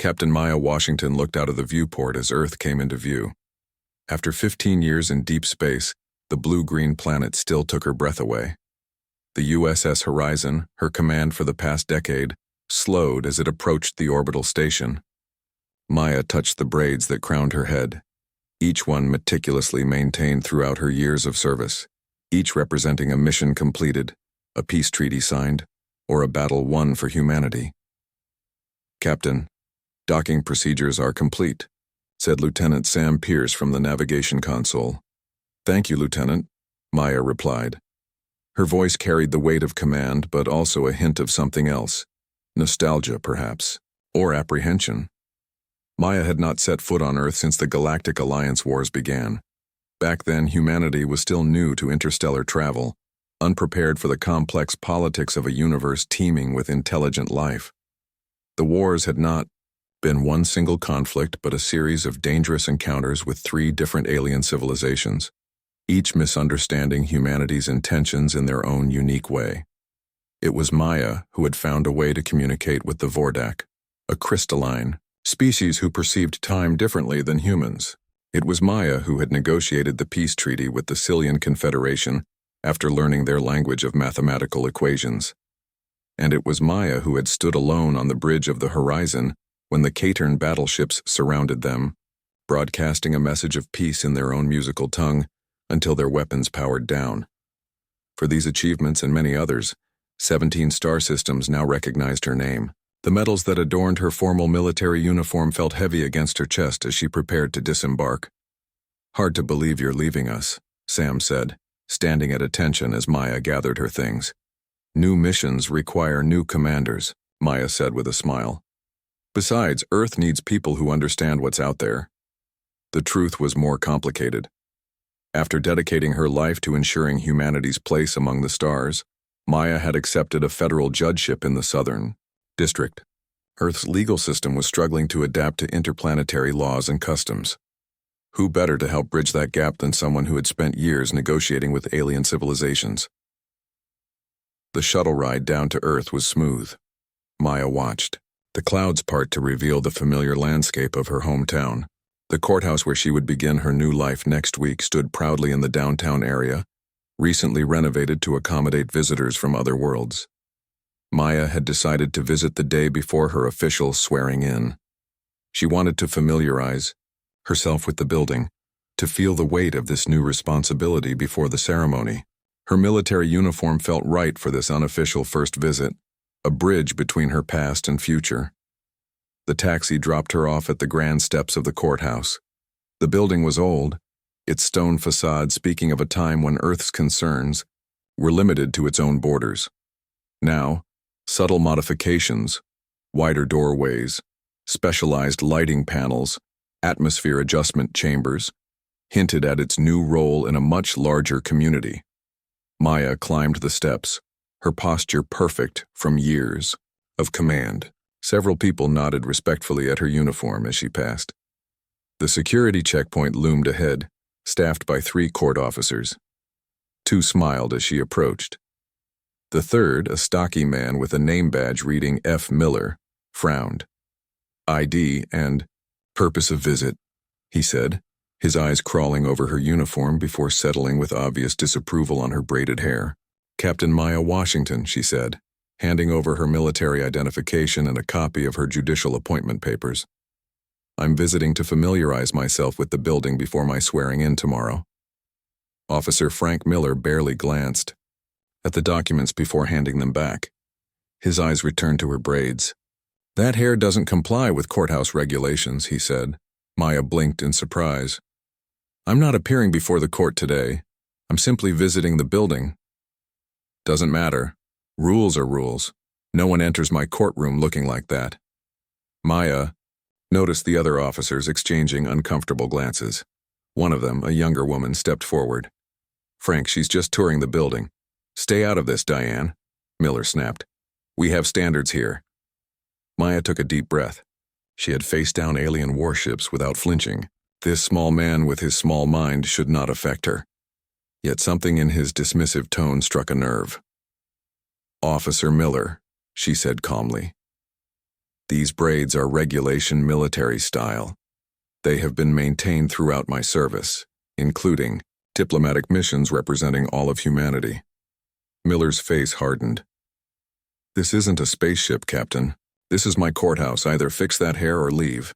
Captain Maya Washington looked out of the viewport as Earth came into view. After 15 years in deep space, the blue-green planet still took her breath away. The USS Horizon, her command for the past decade, slowed as it approached the orbital station. Maya touched the braids that crowned her head, each one meticulously maintained throughout her years of service, each representing a mission completed, a peace treaty signed, or a battle won for humanity. "Captain, docking procedures are complete," said Lieutenant Sam Pierce from the navigation console. "Thank you, Lieutenant," Maya replied. Her voice carried the weight of command, but also a hint of something else. Nostalgia, perhaps, or apprehension. Maya had not set foot on Earth since the Galactic Alliance Wars began. Back then, humanity was still new to interstellar travel, unprepared for the complex politics of a universe teeming with intelligent life. The wars had not been one single conflict, but a series of dangerous encounters with 3 different alien civilizations, each misunderstanding humanity's intentions in their own unique way. It was Maya who had found a way to communicate with the Vordak, a crystalline species who perceived time differently than humans. It was Maya who had negotiated the peace treaty with the Cillian Confederation after learning their language of mathematical equations. And it was Maya who had stood alone on the bridge of the Horizon when the Caitern battleships surrounded them, broadcasting a message of peace in their own musical tongue until their weapons powered down. For these achievements and many others, 17 star systems now recognized her name. The medals that adorned her formal military uniform felt heavy against her chest as she prepared to disembark. "Hard to believe you're leaving us," Sam said, standing at attention as Maya gathered her things. "New missions require new commanders," Maya said with a smile. "Besides, Earth needs people who understand what's out there." The truth was more complicated. After dedicating her life to ensuring humanity's place among the stars, Maya had accepted a federal judgeship in the Southern District. Earth's legal system was struggling to adapt to interplanetary laws and customs. Who better to help bridge that gap than someone who had spent years negotiating with alien civilizations? The shuttle ride down to Earth was smooth. Maya watched. The clouds part to reveal the familiar landscape of her hometown. The courthouse where she would begin her new life next week stood proudly in the downtown area, recently renovated to accommodate visitors from other worlds. Maya had decided to visit the day before her official swearing-in. She wanted to familiarize herself with the building, to feel the weight of this new responsibility before the ceremony. Her military uniform felt right for this unofficial first visit, a bridge between her past and future. The taxi dropped her off at the grand steps of the courthouse. The building was old, its stone facade speaking of a time when Earth's concerns were limited to its own borders. Now, subtle modifications, wider doorways, specialized lighting panels, atmosphere adjustment chambers, hinted at its new role in a much larger community. Maya climbed the steps, her posture perfect from years of command. Several people nodded respectfully at her uniform as she passed. The security checkpoint loomed ahead, staffed by 3 court officers. 2 smiled as she approached. The third, a stocky man with a name badge reading F. Miller, frowned. "ID and purpose of visit," he said, his eyes crawling over her uniform before settling with obvious disapproval on her braided hair. "Captain Maya Washington," she said, handing over her military identification and a copy of her judicial appointment papers. "I'm visiting to familiarize myself with the building before my swearing-in tomorrow." Officer Frank Miller barely glanced at the documents before handing them back. His eyes returned to her braids. "That hair doesn't comply with courthouse regulations," he said. Maya blinked in surprise. "I'm not appearing before the court today. I'm simply visiting the building." "Doesn't matter. Rules are rules. No one enters my courtroom looking like that." Maya noticed the other officers exchanging uncomfortable glances. One of them, a younger woman, stepped forward. "Frank, she's just touring the building. Stay out of this, Diane," Miller snapped. "We have standards here." Maya took a deep breath. She had faced down alien warships without flinching. This small man with his small mind should not affect her. Yet something in his dismissive tone struck a nerve. "Officer Miller," she said calmly. These braids are regulation military style. They have been maintained throughout my service, including diplomatic missions representing all of humanity. Miller's face hardened. This isn't a spaceship, Captain. This is my courthouse. Either fix that hair or leave.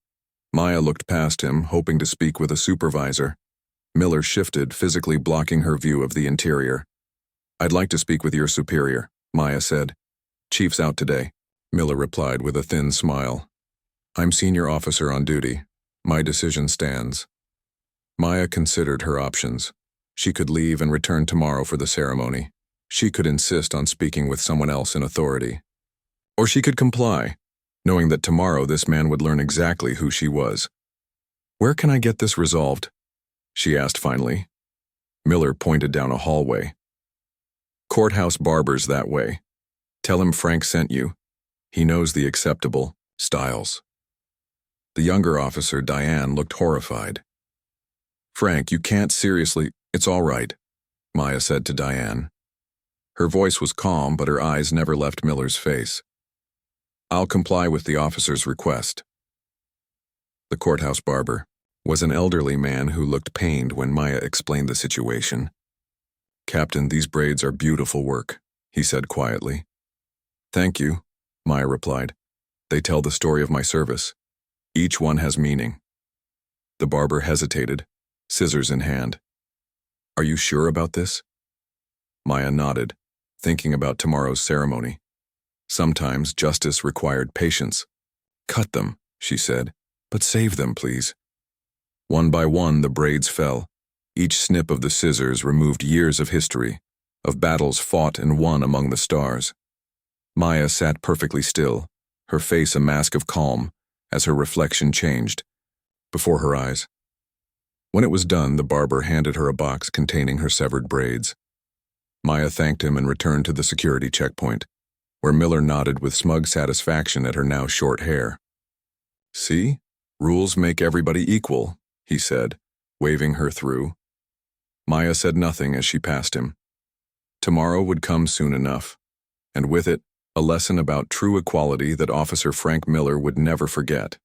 Maya looked past him, hoping to speak with a supervisor. Miller shifted, physically blocking her view of the interior. I'd like to speak with your superior, Maya said. Chief's out today, Miller replied with a thin smile. I'm senior officer on duty. My decision stands. Maya considered her options. She could leave and return tomorrow for the ceremony. She could insist on speaking with someone else in authority. Or she could comply, knowing that tomorrow this man would learn exactly who she was. Where can I get this resolved? She asked finally. Miller pointed down a hallway. Courthouse barber's that way. Tell him Frank sent you. He knows the acceptable styles. The younger officer, Diane, looked horrified. Frank, you can't seriously— It's all right, Maya said to Diane. Her voice was calm, but her eyes never left Miller's face. I'll comply with the officer's request. The courthouse barber was an elderly man who looked pained when Maya explained the situation. Captain, these braids are beautiful work, he said quietly. Thank you, Maya replied. They tell the story of my service. Each one has meaning. The barber hesitated, scissors in hand. Are you sure about this? Maya nodded, thinking about tomorrow's ceremony. Sometimes justice required patience. Cut them, she said, but save them, please. One by one, the braids fell. Each snip of the scissors removed years of history, of battles fought and won among the stars. Maya sat perfectly still, her face a mask of calm, as her reflection changed, before her eyes. When it was done, the barber handed her a box containing her severed braids. Maya thanked him and returned to the security checkpoint, where Miller nodded with smug satisfaction at her now short hair. See? Rules make everybody equal, he said, waving her through. Maya said nothing as she passed him. Tomorrow would come soon enough, and with it, a lesson about true equality that Officer Frank Miller would never forget.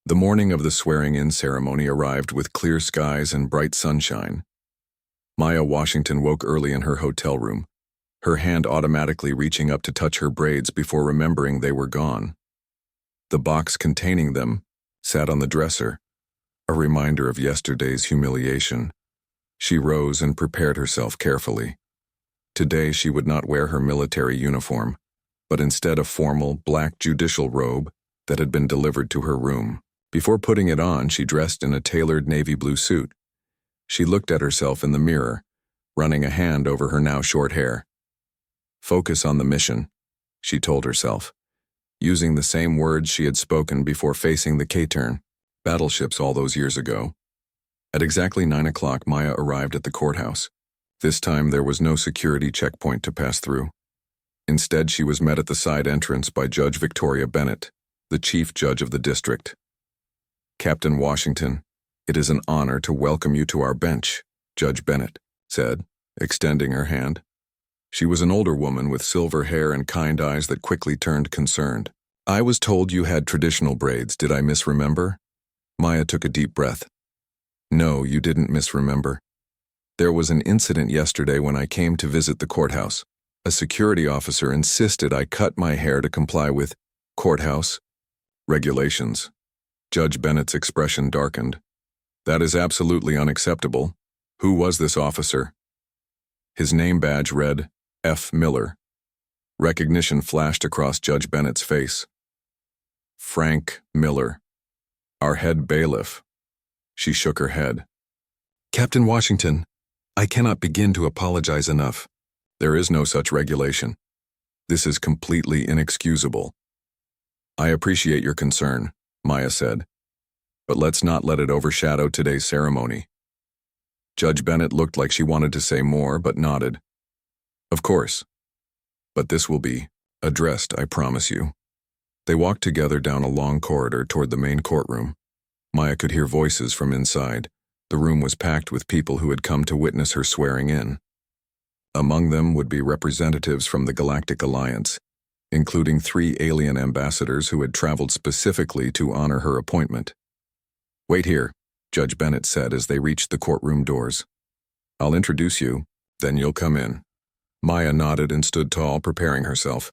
The morning of the swearing-in ceremony arrived with clear skies and bright sunshine. Maya Washington woke early in her hotel room, her hand automatically reaching up to touch her braids before remembering they were gone. The box containing them sat on the dresser, a reminder of yesterday's humiliation. She rose and prepared herself carefully. Today she would not wear her military uniform, but instead a formal black judicial robe that had been delivered to her room. Before putting it on, she dressed in a tailored navy blue suit. She looked at herself in the mirror, running a hand over her now short hair. Focus on the mission, she told herself, using the same words she had spoken before facing the K-turn, battleships all those years ago. At exactly 9 o'clock, Maya arrived at the courthouse. This time there was no security checkpoint to pass through. Instead, she was met at the side entrance by Judge Victoria Bennett, the chief judge of the district. Captain Washington, it is an honor to welcome you to our bench, Judge Bennett said, extending her hand. She was an older woman with silver hair and kind eyes that quickly turned concerned. I was told you had traditional braids. Did I misremember? Maya took a deep breath. No, you didn't misremember. There was an incident yesterday when I came to visit the courthouse. A security officer insisted I cut my hair to comply with courthouse regulations. Judge Bennett's expression darkened. That is absolutely unacceptable. Who was this officer? His name badge read F. Miller. Recognition flashed across Judge Bennett's face. Frank Miller, our head bailiff. She shook her head. Captain Washington, I cannot begin to apologize enough. There is no such regulation. This is completely inexcusable. I appreciate your concern, Maya said, but let's not let it overshadow today's ceremony. Judge Bennett looked like she wanted to say more, but nodded. Of course. But this will be addressed, I promise you. They walked together down a long corridor toward the main courtroom. Maya could hear voices from inside. The room was packed with people who had come to witness her swearing in. Among them would be representatives from the Galactic Alliance, including 3 alien ambassadors who had traveled specifically to honor her appointment. "Wait here," Judge Bennett said as they reached the courtroom doors. "I'll introduce you, then you'll come in." Maya nodded and stood tall, preparing herself.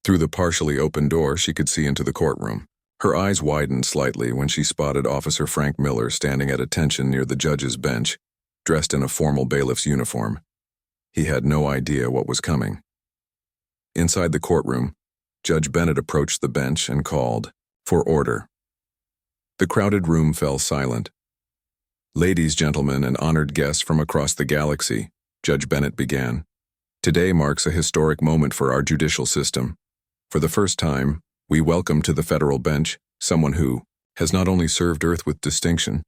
Through the partially open door, she could see into the courtroom. Her eyes widened slightly when she spotted Officer Frank Miller standing at attention near the judge's bench, dressed in a formal bailiff's uniform. He had no idea what was coming. Inside the courtroom, Judge Bennett approached the bench and called for order. The crowded room fell silent. "Ladies, gentlemen, and honored guests from across the galaxy," Judge Bennett began. "Today marks a historic moment for our judicial system. For the first time, we welcome to the federal bench someone who has not only served Earth with distinction,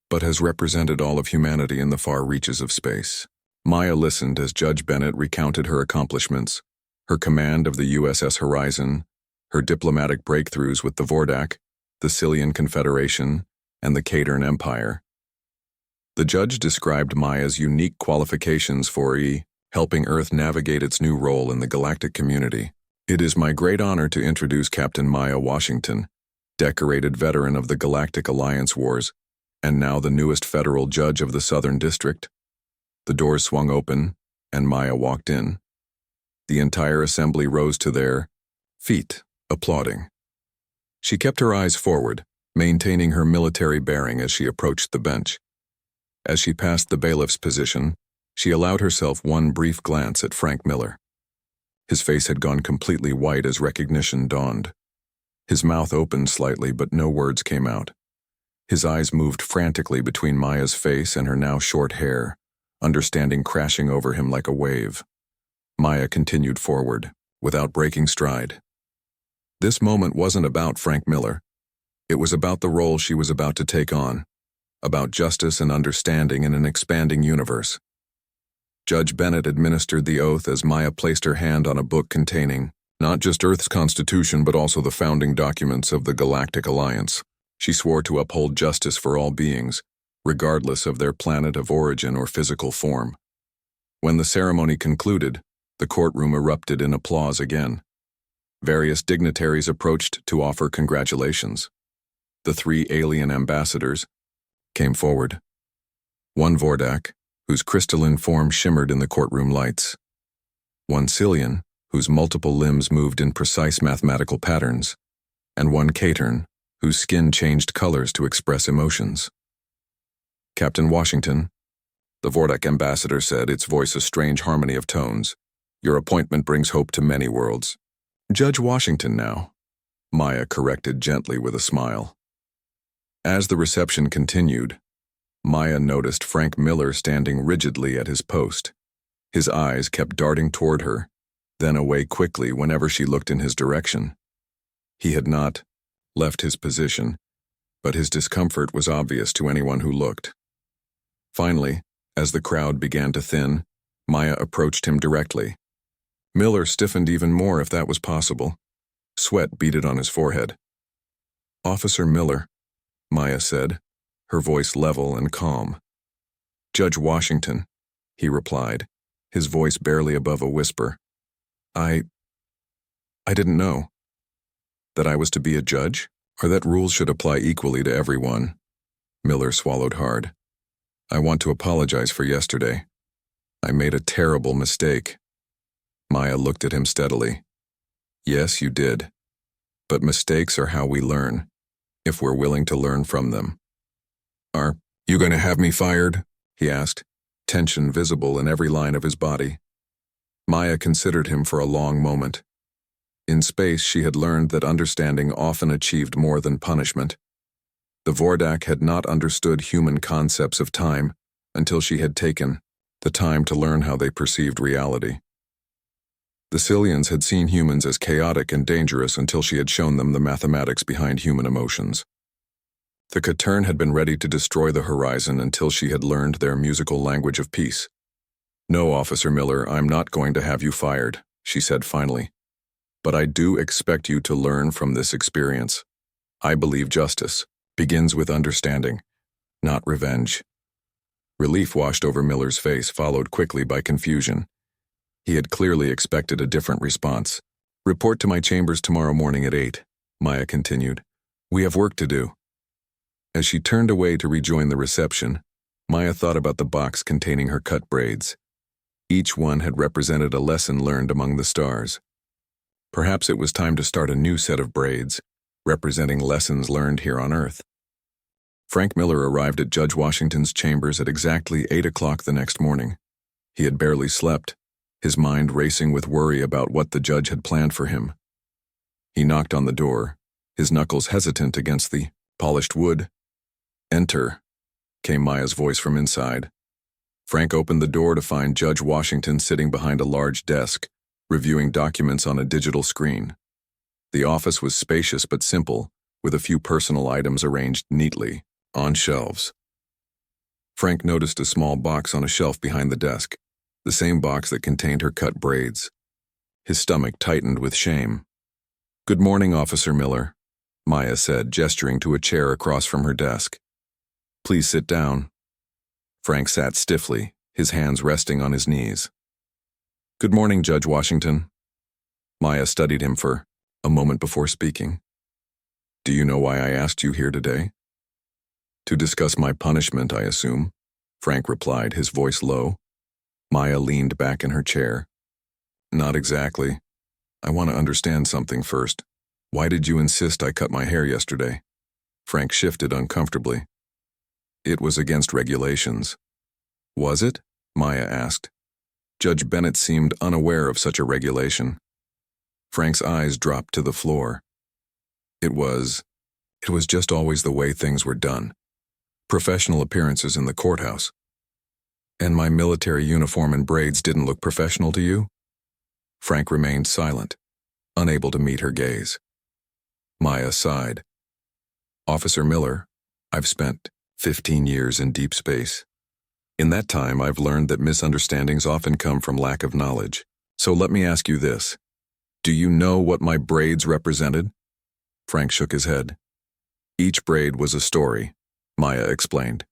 but has represented all of humanity in the far reaches of space." Maya listened as Judge Bennett recounted her accomplishments, her command of the USS Horizon, her diplomatic breakthroughs with the Vordak, the Cillian Confederation, and the Catern Empire. The judge described Maya's unique qualifications for helping Earth navigate its new role in the galactic community. "It is my great honor to introduce Captain Maya Washington, decorated veteran of the Galactic Alliance Wars, and now the newest federal judge of the Southern District." The doors swung open, and Maya walked in. The entire assembly rose to their feet, applauding. She kept her eyes forward, maintaining her military bearing as she approached the bench. As she passed the bailiff's position, she allowed herself one brief glance at Frank Miller. His face had gone completely white as recognition dawned. His mouth opened slightly, but no words came out. His eyes moved frantically between Maya's face and her now short hair, understanding crashing over him like a wave. Maya continued forward, without breaking stride. This moment wasn't about Frank Miller. It was about the role she was about to take on, about justice and understanding in an expanding universe. Judge Bennett administered the oath as Maya placed her hand on a book containing not just Earth's constitution but also the founding documents of the Galactic Alliance. She swore to uphold justice for all beings, regardless of their planet of origin or physical form. When the ceremony concluded, the courtroom erupted in applause again. Various dignitaries approached to offer congratulations. The 3 alien ambassadors came forward. One Vordak, whose crystalline form shimmered in the courtroom lights. One Cillian, whose multiple limbs moved in precise mathematical patterns. And one Catern, whose skin changed colors to express emotions. "Captain Washington," the Vordak ambassador said, its voice a strange harmony of tones, "your appointment brings hope to many worlds." "Judge Washington now," Maya corrected gently with a smile. As the reception continued, Maya noticed Frank Miller standing rigidly at his post. His eyes kept darting toward her, then away quickly whenever she looked in his direction. He had not left his position, but his discomfort was obvious to anyone who looked. Finally, as the crowd began to thin, Maya approached him directly. Miller stiffened even more if that was possible. Sweat beaded on his forehead. "Officer Miller," Maya said, her voice level and calm. "Judge Washington," he replied, his voice barely above a whisper. I didn't know. That I was to be a judge, or that rules should apply equally to everyone." Miller swallowed hard. "I want to apologize for yesterday. I made a terrible mistake." Maya looked at him steadily. "Yes, you did. But mistakes are how we learn, if we're willing to learn from them." "Are you going to have me fired?" he asked, tension visible in every line of his body. Maya considered him for a long moment. In space, she had learned that understanding often achieved more than punishment. The Vordak had not understood human concepts of time until she had taken the time to learn how they perceived reality. The Cillians had seen humans as chaotic and dangerous until she had shown them the mathematics behind human emotions. The Catern had been ready to destroy the Horizon until she had learned their musical language of peace. "No, Officer Miller, I'm not going to have you fired," she said finally. "But I do expect you to learn from this experience. I believe justice begins with understanding, not revenge." Relief washed over Miller's face, followed quickly by confusion. He had clearly expected a different response. Report to my chambers tomorrow morning at 8, Maya continued. We have work to do. As she turned away to rejoin the reception, Maya thought about the box containing her cut braids. Each one had represented a lesson learned among the stars. Perhaps it was time to start a new set of braids, representing lessons learned here on Earth. Frank Miller arrived at Judge Washington's chambers at exactly 8 o'clock the next morning. He had barely slept, his mind racing with worry about what the judge had planned for him. He knocked on the door, his knuckles hesitant against the polished wood. Enter, came Maya's voice from inside. Frank opened the door to find Judge Washington sitting behind a large desk, reviewing documents on a digital screen. The office was spacious but simple, with a few personal items arranged neatly, on shelves. Frank noticed a small box on a shelf behind the desk, the same box that contained her cut braids. His stomach tightened with shame. Good morning, Officer Miller, Maya said, gesturing to a chair across from her desk. Please sit down. Frank sat stiffly, his hands resting on his knees. Good morning, Judge Washington. Maya studied him for a moment before speaking. Do you know why I asked you here today? To discuss my punishment, I assume, Frank replied, his voice low. Maya leaned back in her chair. Not exactly. I want to understand something first. Why did you insist I cut my hair yesterday? Frank shifted uncomfortably. It was against regulations. Was it? Maya asked. Judge Bennett seemed unaware of such a regulation. Frank's eyes dropped to the floor. It was just always the way things were done. Professional appearances in the courthouse. And my military uniform and braids didn't look professional to you? Frank remained silent, unable to meet her gaze. Maya sighed. Officer Miller, I've spent 15 years in deep space. In that time, I've learned that misunderstandings often come from lack of knowledge. So let me ask you this. Do you know what my braids represented? Frank shook his head. Each braid was a story, Maya explained.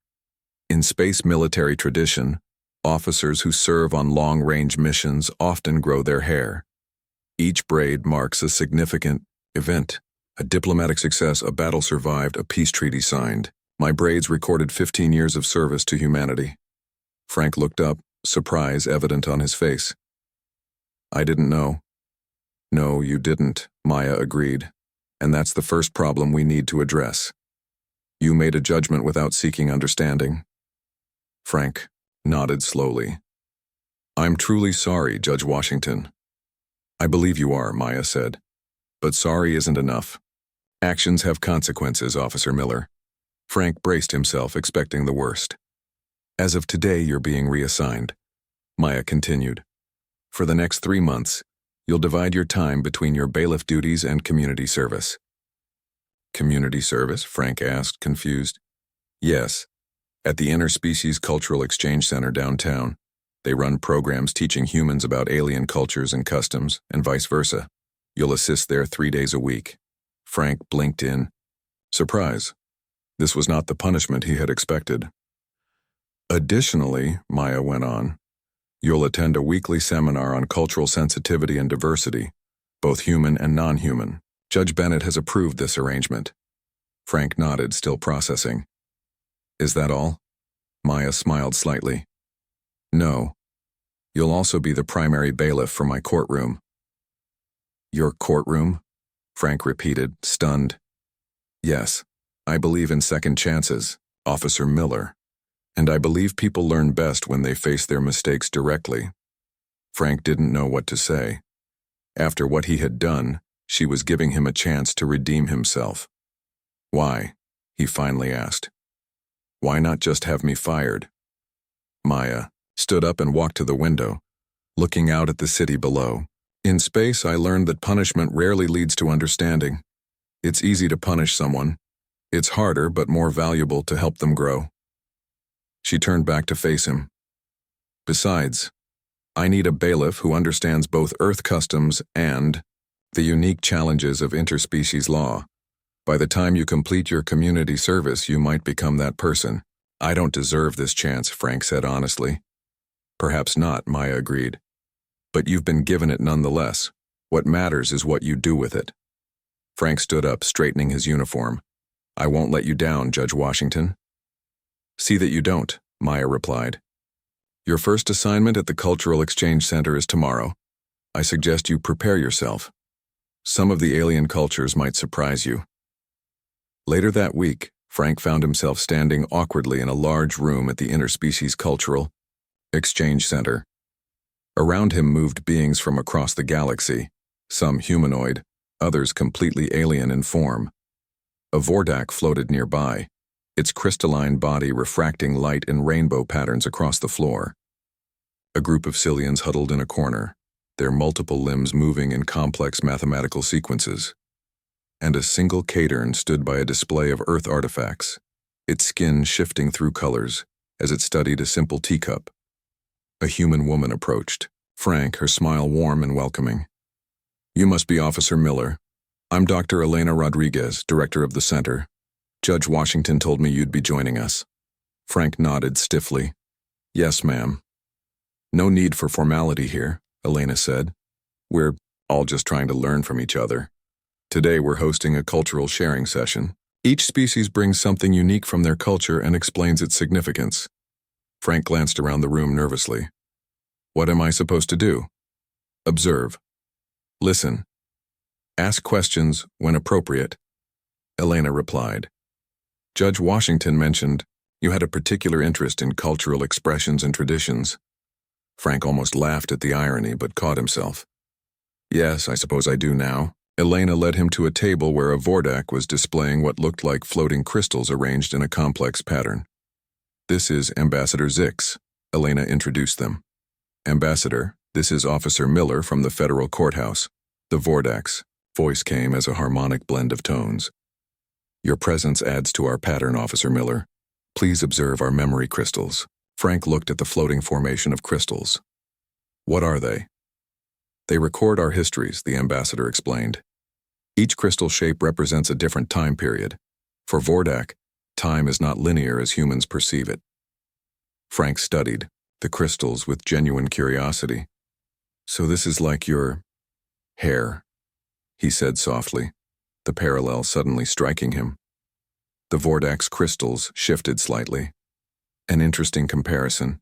In space military tradition, officers who serve on long-range missions often grow their hair. Each braid marks a significant event, a diplomatic success, a battle survived, a peace treaty signed. My braids recorded 15 years of service to humanity. Frank looked up, surprise evident on his face. I didn't know. No, you didn't, Maya agreed. And that's the first problem we need to address. You made a judgment without seeking understanding. Frank nodded slowly. I'm truly sorry, Judge Washington. I believe you are, Maya said. But sorry isn't enough. Actions have consequences, Officer Miller. Frank braced himself, expecting the worst. As of today, you're being reassigned, Maya continued. For the next 3 months, you'll divide your time between your bailiff duties and community service. Community service? Frank asked, confused. Yes. At the Interspecies Cultural Exchange Center downtown, they run programs teaching humans about alien cultures and customs, and vice versa. You'll assist there 3 days a week. Frank blinked in surprise. This was not the punishment he had expected. Additionally, Maya went on, you'll attend a weekly seminar on cultural sensitivity and diversity, both human and non-human. Judge Bennett has approved this arrangement. Frank nodded, still processing. Is that all? Maya smiled slightly. No. You'll also be the primary bailiff for my courtroom. Your courtroom? Frank repeated, stunned. Yes, I believe in second chances, Officer Miller. And I believe people learn best when they face their mistakes directly. Frank didn't know what to say. After what he had done, she was giving him a chance to redeem himself. Why? He finally asked. Why not just have me fired? Maya stood up and walked to the window, looking out at the city below. In space, I learned that punishment rarely leads to understanding. It's easy to punish someone. It's harder but more valuable to help them grow. She turned back to face him. Besides, I need a bailiff who understands both Earth customs and the unique challenges of interspecies law. By the time you complete your community service, you might become that person. I don't deserve this chance, Frank said honestly. Perhaps not, Maya agreed. But you've been given it nonetheless. What matters is what you do with it. Frank stood up, straightening his uniform. I won't let you down, Judge Washington. See that you don't, Maya replied. Your first assignment at the Cultural Exchange Center is tomorrow. I suggest you prepare yourself. Some of the alien cultures might surprise you. Later that week, Frank found himself standing awkwardly in a large room at the Interspecies Cultural Exchange Center. Around him moved beings from across the galaxy, some humanoid, others completely alien in form. A Vordak floated nearby, its crystalline body refracting light in rainbow patterns across the floor. A group of Cillians huddled in a corner, their multiple limbs moving in complex mathematical sequences. And a single Caitern stood by a display of Earth artifacts, its skin shifting through colors as it studied a simple teacup. A human woman approached, frank, her smile warm and welcoming. You must be Officer Miller. I'm Dr. Elena Rodriguez, director of the center. Judge Washington told me you'd be joining us. Frank nodded stiffly. Yes, ma'am. No need for formality here, Elena said. We're all just trying to learn from each other. Today we're hosting a cultural sharing session. Each species brings something unique from their culture and explains its significance. Frank glanced around the room nervously. What am I supposed to do? Observe. Listen. Ask questions when appropriate. Elena replied. Judge Washington mentioned you had a particular interest in cultural expressions and traditions. Frank almost laughed at the irony but caught himself. Yes, I suppose I do now. Elena led him to a table where a Vordak was displaying what looked like floating crystals arranged in a complex pattern. This is Ambassador Zix, Elena introduced them. Ambassador, this is Officer Miller from the federal courthouse. The Vordak's voice came as a harmonic blend of tones. Your presence adds to our pattern, Officer Miller. Please observe our memory crystals. Frank looked at the floating formation of crystals. What are they? They record our histories, the ambassador explained. Each crystal shape represents a different time period. For Vordak, time is not linear as humans perceive it. Frank studied the crystals with genuine curiosity. So this is like your hair, he said softly, the parallel suddenly striking him. The Vordak's crystals shifted slightly. An interesting comparison.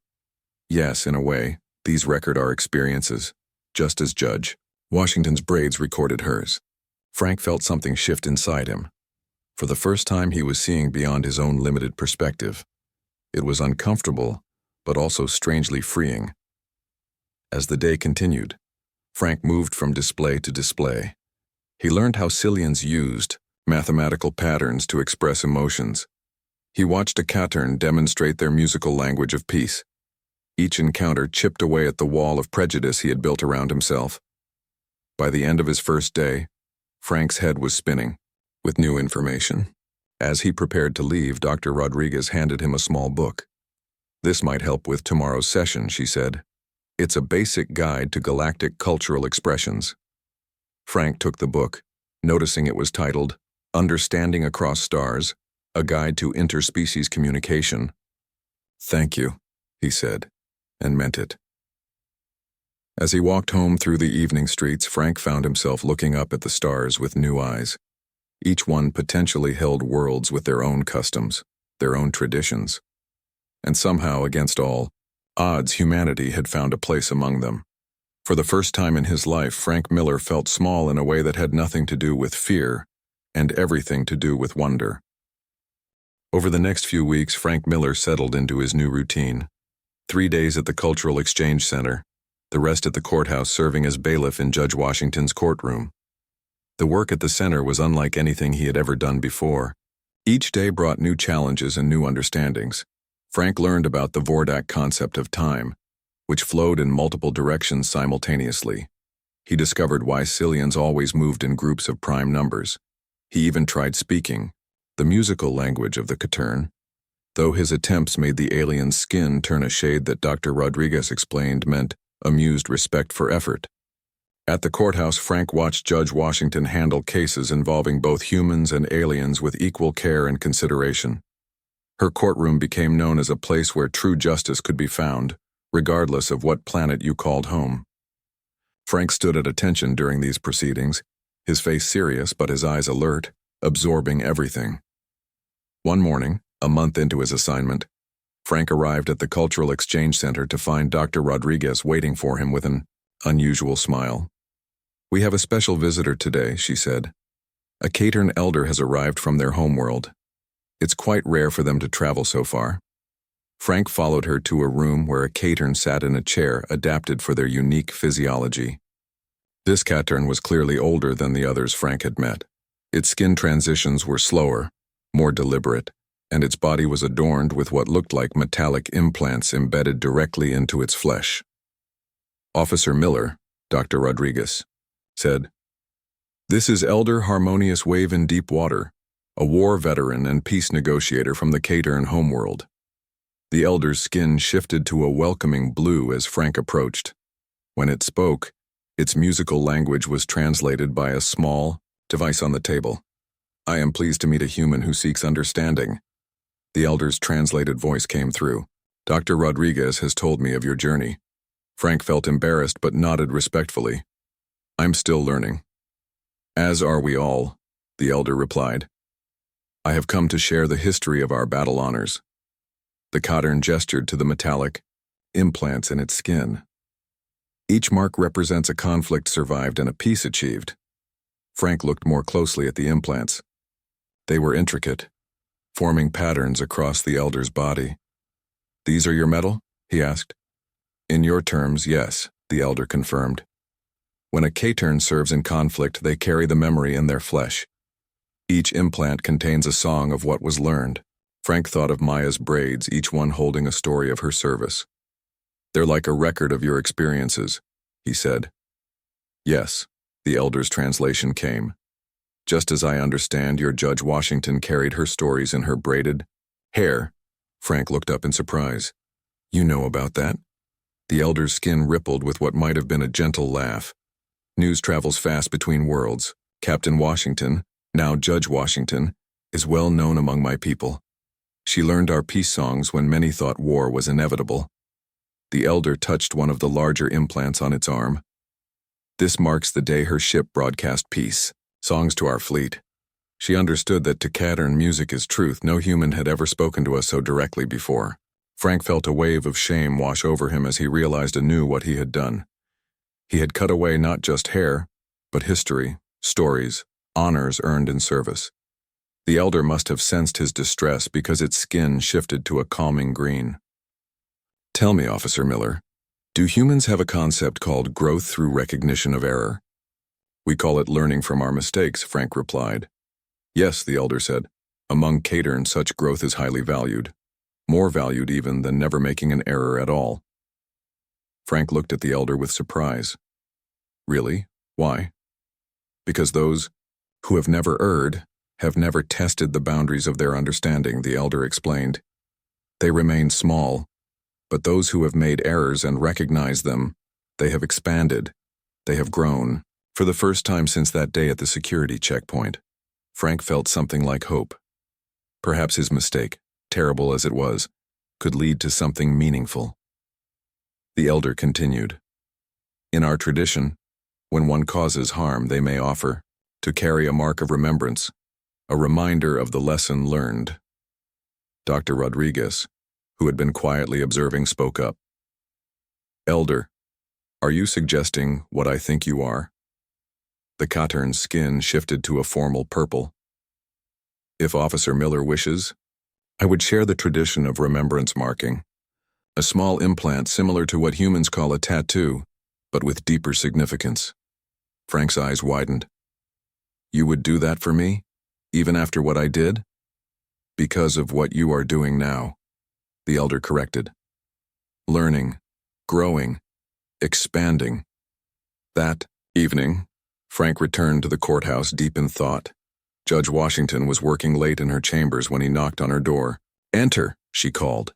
Yes, in a way, these record our experiences, just as Judge Washington's braids recorded hers. Frank felt something shift inside him. For the first time, he was seeing beyond his own limited perspective. It was uncomfortable, but also strangely freeing. As the day continued, Frank moved from display to display. He learned how Cillians used mathematical patterns to express emotions. He watched a Caitern demonstrate their musical language of peace. Each encounter chipped away at the wall of prejudice he had built around himself. By the end of his first day, Frank's head was spinning with new information. As he prepared to leave, Dr. Rodriguez handed him a small book. This might help with tomorrow's session, she said. It's a basic guide to galactic cultural expressions. Frank took the book, noticing it was titled, Understanding Across Stars, A Guide to Interspecies Communication. Thank you, he said, and meant it. As he walked home through the evening streets, Frank found himself looking up at the stars with new eyes. Each one potentially held worlds with their own customs, their own traditions. And somehow, against all odds, humanity had found a place among them. For the first time in his life, Frank Miller felt small in a way that had nothing to do with fear and everything to do with wonder. Over the next few weeks, Frank Miller settled into his new routine. 3 days at the Cultural Exchange Center, the rest at the courthouse serving as bailiff in Judge Washington's courtroom. The work at the center was unlike anything he had ever done before. Each day brought new challenges and new understandings. Frank learned about the Vordak concept of time, which flowed in multiple directions simultaneously. He discovered why Cillians always moved in groups of prime numbers. He even tried speaking the musical language of the Caitern, though his attempts made the alien's skin turn a shade that Dr. Rodriguez explained meant amused respect for effort. At the courthouse, Frank watched Judge Washington handle cases involving both humans and aliens with equal care and consideration. Her courtroom became known as a place where true justice could be found, regardless of what planet you called home. Frank stood at attention during these proceedings, his face serious but his eyes alert, absorbing everything. One morning, a month into his assignment, Frank arrived at the Cultural Exchange Center to find Dr. Rodriguez waiting for him with an unusual smile. "We have a special visitor today," she said. "A Caitern elder has arrived from their homeworld. It's quite rare for them to travel so far." Frank followed her to a room where a Caitern sat in a chair adapted for their unique physiology. This Caitern was clearly older than the others Frank had met. Its skin transitions were slower, more deliberate, and its body was adorned with what looked like metallic implants embedded directly into its flesh. "Officer Miller," Dr. Rodriguez said, "this is Elder Harmonious Wave in Deep Water, a war veteran and peace negotiator from the Caitern homeworld." The elder's skin shifted to a welcoming blue as Frank approached. When it spoke, its musical language was translated by a small device on the table. "I am pleased to meet a human who seeks understanding." The elder's translated voice came through. "Dr. Rodriguez has told me of your journey." Frank felt embarrassed but nodded respectfully. "I'm still learning." "As are we all," the elder replied. "I have come to share the history of our battle honors." The Caitern gestured to the metallic implants in its skin. "Each mark represents a conflict survived and a peace achieved." Frank looked more closely at the implants. They were intricate, forming patterns across the elder's body. "These are your metal?" he asked. "In your terms, yes," the elder confirmed. "When a Caitern serves in conflict, they carry the memory in their flesh. Each implant contains a song of what was learned." Frank thought of Maya's braids, each one holding a story of her service. "They're like a record of your experiences," he said. "Yes," the elder's translation came. "Just as I understand, your Judge Washington carried her stories in her braided hair." Frank looked up in surprise. "You know about that?" The elder's skin rippled with what might have been a gentle laugh. "News travels fast between worlds. Captain Washington, now Judge Washington, is well known among my people. She learned our peace songs when many thought war was inevitable." The elder touched one of the larger implants on its arm. "This marks the day her ship broadcast peace songs to our fleet. She understood that to Caitern music is truth. No human had ever spoken to us so directly before." Frank felt a wave of shame wash over him as he realized anew what he had done. He had cut away not just hair, but history, stories, honors earned in service. The elder must have sensed his distress because its skin shifted to a calming green. "Tell me, Officer Miller, do humans have a concept called growth through recognition of error?" "We call it learning from our mistakes," Frank replied. "Yes," the elder said. "Among Caitern, such growth is highly valued. More valued even than never making an error at all." Frank looked at the elder with surprise. "Really? Why?" "Because those who have never erred have never tested the boundaries of their understanding," the elder explained. "They remain small, but those who have made errors and recognized them, they have expanded, they have grown." For the first time since that day at the security checkpoint, Frank felt something like hope. Perhaps his mistake, terrible as it was, could lead to something meaningful. The elder continued. "In our tradition, when one causes harm, they may offer to carry a mark of remembrance, a reminder of the lesson learned." Dr. Rodriguez, who had been quietly observing, spoke up. "Elder, are you suggesting what I think you are?" The Caitern's skin shifted to a formal purple. "If Officer Miller wishes, I would share the tradition of remembrance marking, a small implant similar to what humans call a tattoo, but with deeper significance." Frank's eyes widened. "You would do that for me? Even after what I did?" "Because of what you are doing now," the elder corrected. "Learning, growing, expanding." That evening, Frank returned to the courthouse deep in thought. Judge Washington was working late in her chambers when he knocked on her door. "Enter," she called.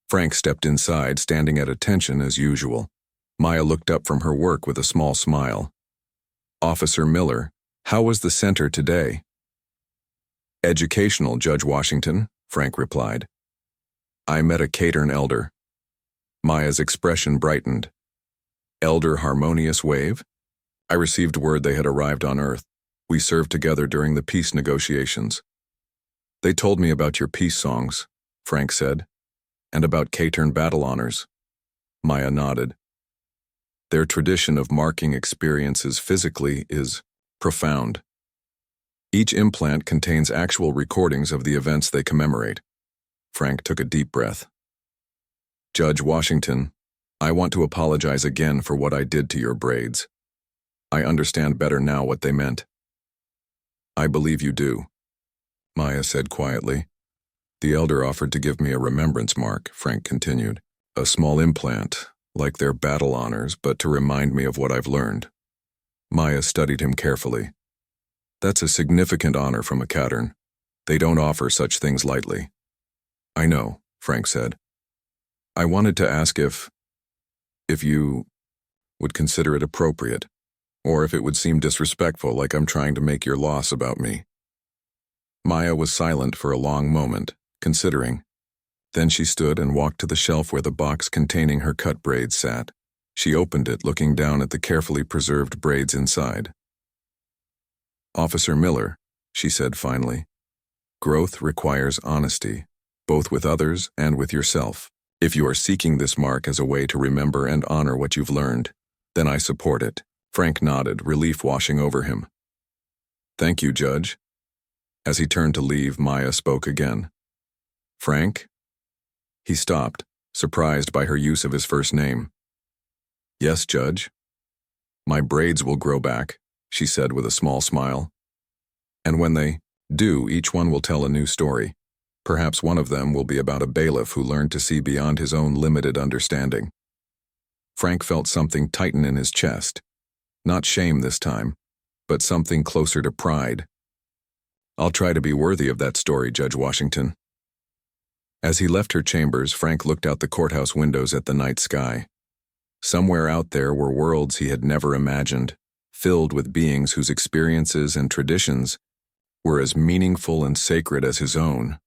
Frank stepped inside, standing at attention as usual. Maya looked up from her work with a small smile. "Officer Miller, how was the center today?" "Educational, Judge Washington," Frank replied. "I met a Caitern elder." Maya's expression brightened. Elder Harmonious Wave? I received word they had arrived on Earth. We served together during the peace negotiations. They told me about your peace songs, Frank said, and about K-turn battle honors. Maya nodded. Their tradition of marking experiences physically is profound. Each implant contains actual recordings of the events they commemorate. Frank took a deep breath. Judge Washington, I want to apologize again for what I did to your braids. I understand better now what they meant. I believe you do, Maya said quietly. The elder offered to give me a remembrance mark, Frank continued. A small implant, like their battle honors, but to remind me of what I've learned. Maya studied him carefully. That's a significant honor from a K-turn. They don't offer such things lightly. I know, Frank said. I wanted to ask if you would consider it appropriate, or if it would seem disrespectful, like I'm trying to make your loss about me. Maya was silent for a long moment, considering. Then she stood and walked to the shelf where the box containing her cut braids sat. She opened it, looking down at the carefully preserved braids inside. Officer Miller, she said finally, growth requires honesty, both with others and with yourself. If you are seeking this mark as a way to remember and honor what you've learned, then I support it. Frank nodded, relief washing over him. Thank you, Judge. As he turned to leave, Maya spoke again. Frank? He stopped, surprised by her use of his first name. Yes, Judge. My braids will grow back, she said with a small smile. And when they do, each one will tell a new story. Perhaps one of them will be about a bailiff who learned to see beyond his own limited understanding. Frank felt something tighten in his chest. Not shame this time, but something closer to pride. I'll try to be worthy of that story, Judge Washington. As he left her chambers, Frank looked out the courthouse windows at the night sky. Somewhere out there were worlds he had never imagined, filled with beings whose experiences and traditions were as meaningful and sacred as his own.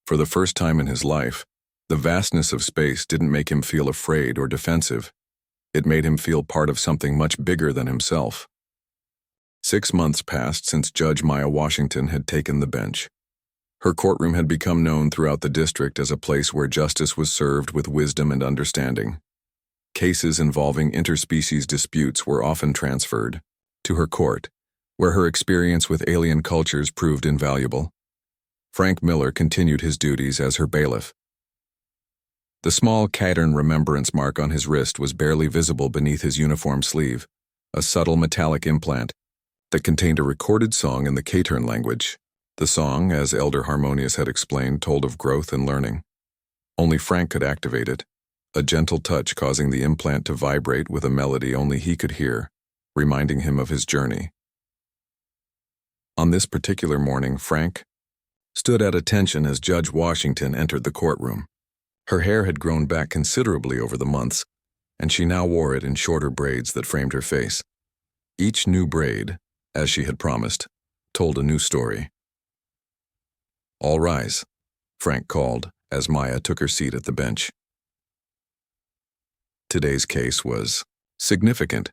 For the first time in his life, the vastness of space didn't make him feel afraid or defensive. It made him feel part of something much bigger than himself. 6 months passed since Judge Maya Washington had taken the bench. Her courtroom had become known throughout the district as a place where justice was served with wisdom and understanding. Cases involving interspecies disputes were often transferred to her court, where her experience with alien cultures proved invaluable. Frank Miller continued his duties as her bailiff. The small K-turn remembrance mark on his wrist was barely visible beneath his uniform sleeve, a subtle metallic implant that contained a recorded song in the K-turn language. The song, as Elder Harmonious had explained, told of growth and learning. Only Frank could activate it, a gentle touch causing the implant to vibrate with a melody only he could hear, reminding him of his journey. On this particular morning, Frank stood at attention as Judge Washington entered the courtroom. Her hair had grown back considerably over the months, and she now wore it in shorter braids that framed her face. Each new braid, as she had promised, told a new story. All rise, Frank called as Maya took her seat at the bench. Today's case was significant,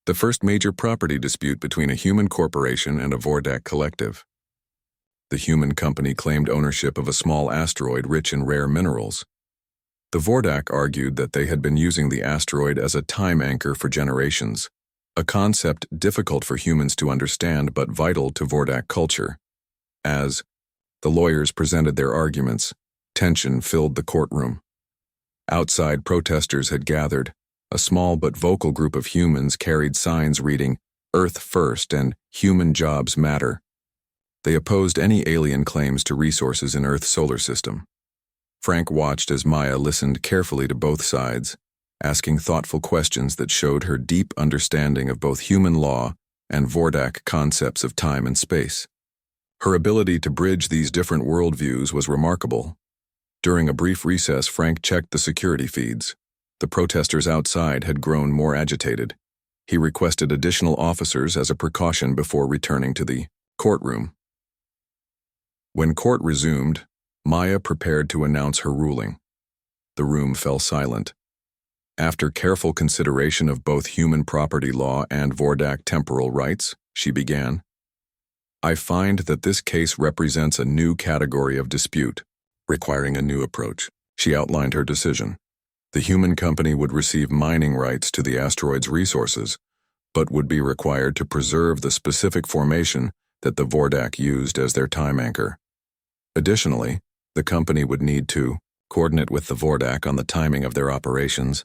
the first major property dispute between a human corporation and a Vordak collective. The human company claimed ownership of a small asteroid rich in rare minerals. The Vordak argued that they had been using the asteroid as a time anchor for generations, a concept difficult for humans to understand but vital to Vordak culture. As the lawyers presented their arguments, tension filled the courtroom. Outside, protesters had gathered. A small but vocal group of humans carried signs reading, "Earth First" and "Human Jobs Matter." They opposed any alien claims to resources in Earth's solar system. Frank watched as Maya listened carefully to both sides, asking thoughtful questions that showed her deep understanding of both human law and Vordak concepts of time and space. Her ability to bridge these different worldviews was remarkable. During a brief recess, Frank checked the security feeds. The protesters outside had grown more agitated. He requested additional officers as a precaution before returning to the courtroom. When court resumed, Maya prepared to announce her ruling. The room fell silent. After careful consideration of both human property law and Vordak temporal rights, she began, I find that this case represents a new category of dispute, requiring a new approach. She outlined her decision. The human company would receive mining rights to the asteroid's resources, but would be required to preserve the specific formation that the Vordak used as their time anchor. Additionally, the company would need to coordinate with the Vordak on the timing of their operations,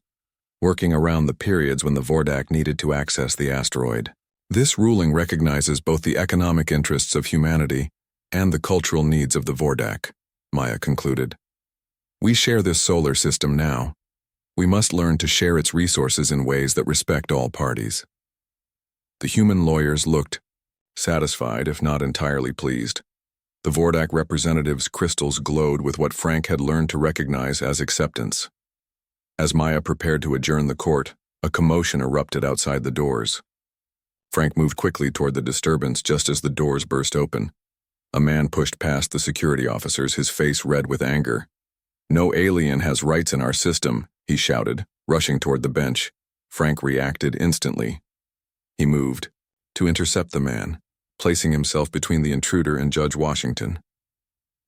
working around the periods when the Vordak needed to access the asteroid. This ruling recognizes both the economic interests of humanity and the cultural needs of the Vordak, Maya concluded. We share this solar system now. We must learn to share its resources in ways that respect all parties. The human lawyers looked satisfied, if not entirely pleased. The Vordak representative's crystals glowed with what Frank had learned to recognize as acceptance. As Maya prepared to adjourn the court, a commotion erupted outside the doors. Frank moved quickly toward the disturbance just as the doors burst open. A man pushed past the security officers, his face red with anger. No alien has rights in our system, he shouted, rushing toward the bench. Frank reacted instantly. He moved to intercept the man, placing himself between the intruder and Judge Washington.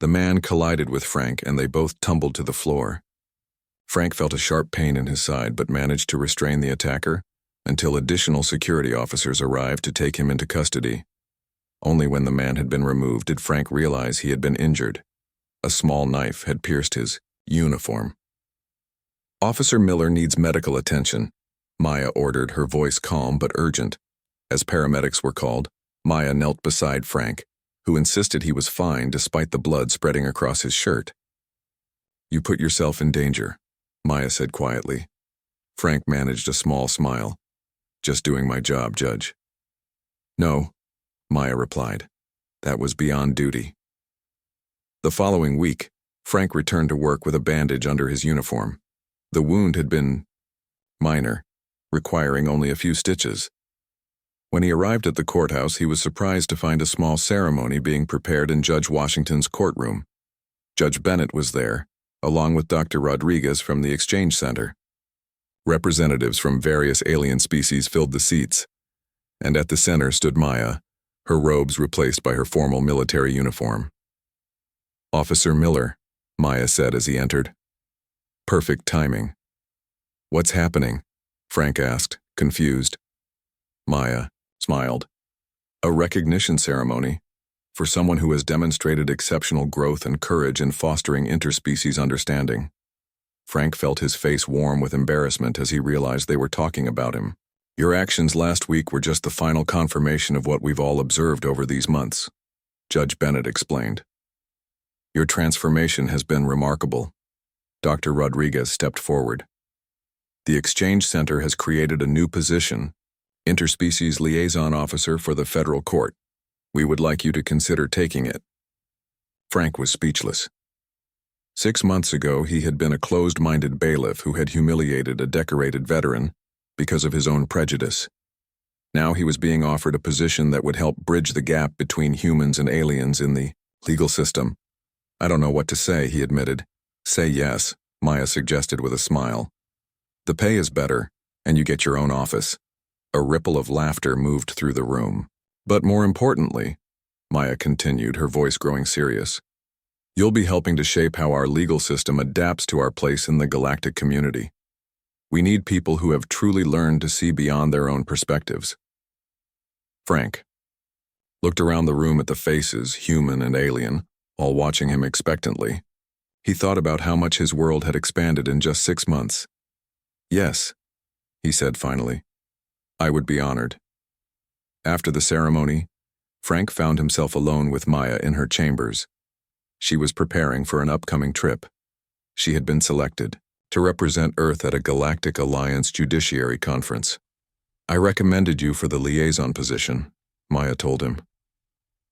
The man collided with Frank and they both tumbled to the floor. Frank felt a sharp pain in his side but managed to restrain the attacker until additional security officers arrived to take him into custody. Only when the man had been removed did Frank realize he had been injured. A small knife had pierced his uniform. Officer Miller needs medical attention, Maya ordered, her voice calm but urgent. As paramedics were called, Maya knelt beside Frank, who insisted he was fine despite the blood spreading across his shirt. You put yourself in danger, Maya said quietly. Frank managed a small smile. Just doing my job, Judge. No, Maya replied. That was beyond duty. The following week, Frank returned to work with a bandage under his uniform. The wound had been minor, requiring only a few stitches. When he arrived at the courthouse, he was surprised to find a small ceremony being prepared in Judge Washington's courtroom. Judge Bennett was there, along with Dr. Rodriguez from the Exchange Center. Representatives from various alien species filled the seats, and at the center stood Maya, her robes replaced by her formal military uniform. Officer Miller, Maya said as he entered. Perfect timing. What's happening? Frank asked, confused. Maya smiled. A recognition ceremony for someone who has demonstrated exceptional growth and courage in fostering interspecies understanding. Frank felt his face warm with embarrassment as he realized they were talking about him. Your actions last week were just the final confirmation of what we've all observed over these months, Judge Bennett explained. Your transformation has been remarkable. Dr. Rodriguez stepped forward. The Exchange Center has created a new position, Interspecies Liaison Officer for the Federal Court. We would like you to consider taking it. Frank was speechless. 6 months ago, he had been a closed-minded bailiff who had humiliated a decorated veteran because of his own prejudice. Now he was being offered a position that would help bridge the gap between humans and aliens in the legal system. I don't know what to say, he admitted. Say yes, Maya suggested with a smile. The pay is better, and you get your own office. A ripple of laughter moved through the room. But more importantly, Maya continued, her voice growing serious, you'll be helping to shape how our legal system adapts to our place in the galactic community. We need people who have truly learned to see beyond their own perspectives. Frank looked around the room at the faces, human and alien, all watching him expectantly. He thought about how much his world had expanded in just 6 months. Yes, he said finally. I would be honored. After the ceremony, Frank found himself alone with Maya in her chambers. She was preparing for an upcoming trip. She had been selected to represent Earth at a Galactic Alliance Judiciary Conference. I recommended you for the liaison position, Maya told him.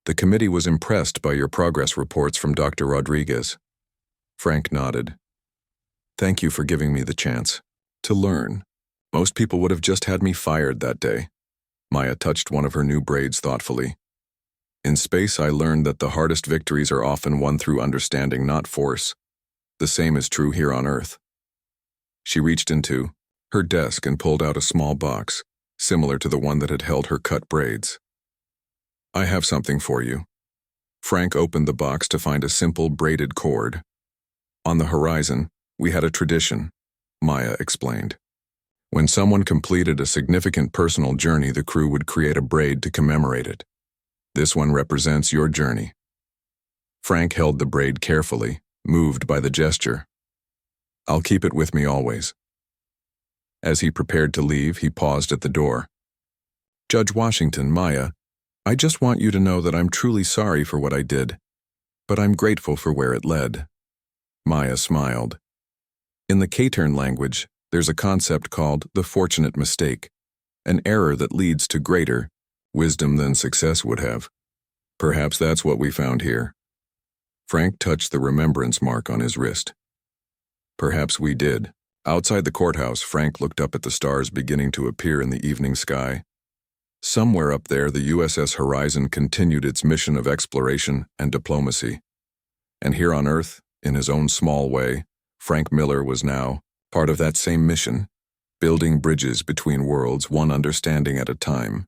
The committee was impressed by your progress reports from Dr. Rodriguez. Frank nodded. Thank you for giving me the chance to learn. Most people would have just had me fired that day. Maya touched one of her new braids thoughtfully. In space, I learned that the hardest victories are often won through understanding, not force. The same is true here on Earth. She reached into her desk and pulled out a small box, similar to the one that had held her cut braids. "I have something for you." Frank opened the box to find a simple braided cord. "On the horizon, we had a tradition," Maya explained. "When someone completed a significant personal journey, the crew would create a braid to commemorate it. This one represents your journey." Frank held the braid carefully, moved by the gesture. "I'll keep it with me always." As he prepared to leave, he paused at the door. "Judge Washington, Maya, I just want you to know that I'm truly sorry for what I did, but I'm grateful for where it led." Maya smiled. In the K-turn language, there's a concept called the fortunate mistake, an error that leads to greater wisdom than success would have. Perhaps that's what we found here. Frank touched the remembrance mark on his wrist. Perhaps we did. Outside the courthouse, Frank looked up at the stars beginning to appear in the evening sky. Somewhere up there, the USS Horizon continued its mission of exploration and diplomacy. And here on Earth, in his own small way, Frank Miller was now part of that same mission, building bridges between worlds, one understanding at a time.